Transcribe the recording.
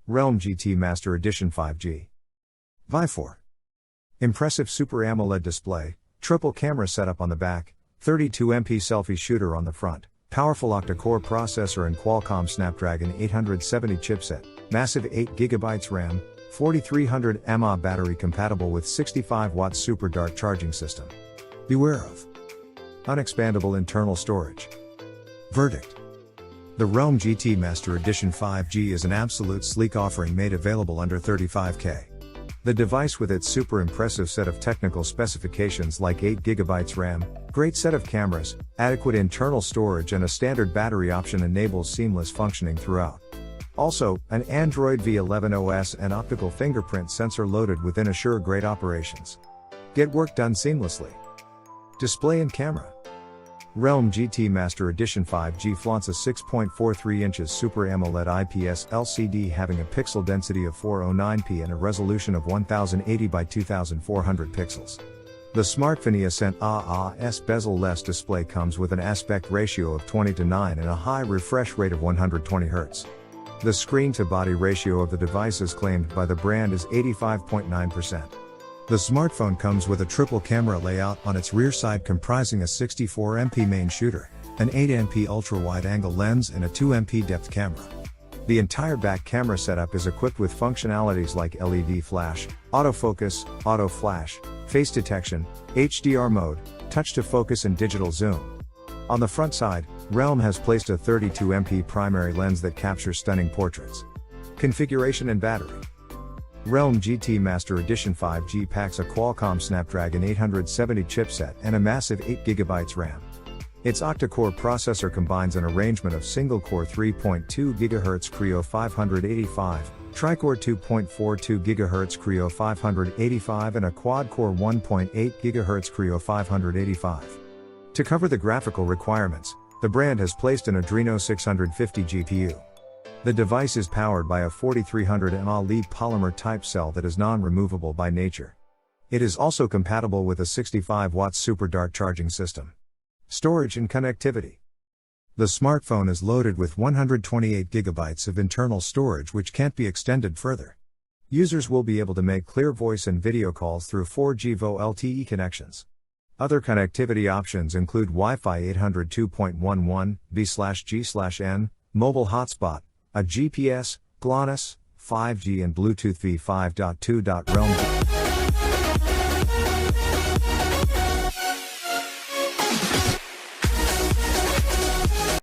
Realme GT Master Edition 5G. Vi4. Impressive Super AMOLED display, triple camera setup on the back, 32MP selfie shooter on the front, powerful octa-core processor and Qualcomm Snapdragon 870 chipset, massive 8GB RAM, 4300 mAh battery compatible with 65W super dart charging system. Beware of unexpandable internal storage. Verdict. The Realme GT Master Edition 5G is an absolute sleek offering made available under $35K. The device with its super impressive set of technical specifications like 8GB RAM, great set of cameras, adequate internal storage and a standard battery option enables seamless functioning throughout. Also, an Android V11 OS and optical fingerprint sensor loaded within assure great operations. Get work done seamlessly. Display and camera. Realme GT Master Edition 5G flaunts a 6.43 inches Super AMOLED IPS LCD having a pixel density of 409p and a resolution of 1080 by 2400 pixels. The Smartphone Ascent AAS bezel-less display comes with an aspect ratio of 20:9 and a high refresh rate of 120 Hz. The screen-to-body ratio of the device as claimed by the brand is 85.9%. The smartphone comes with a triple camera layout on its rear side comprising a 64MP main shooter, an 8MP ultra-wide-angle lens and a 2MP depth camera. The entire back camera setup is equipped with functionalities like LED flash, autofocus, auto flash, face detection, HDR mode, touch to focus and digital zoom. On the front side, Realme has placed a 32MP primary lens that captures stunning portraits. Configuration and battery. Realme GT Master Edition 5G packs a Qualcomm Snapdragon 870 chipset and a massive 8GB RAM. Its octa-core processor combines an arrangement of single-core 3.2 GHz Creo 585, tri-core 2.42 GHz Creo 585 and a quad-core 1.8 GHz Creo 585. To cover the graphical requirements, the brand has placed an Adreno 650 GPU. The device is powered by a 4300 mAh lead polymer type cell that is non-removable by nature. It is also compatible with a 65W super dart charging system. Storage and connectivity. The smartphone is loaded with 128GB of internal storage which can't be extended further. Users will be able to make clear voice and video calls through 4G VoLTE LTE connections. Other connectivity options include Wi-Fi 802.11 B/G/N, mobile hotspot, a GPS, GLONASS, 5G and Bluetooth v5.2. Realme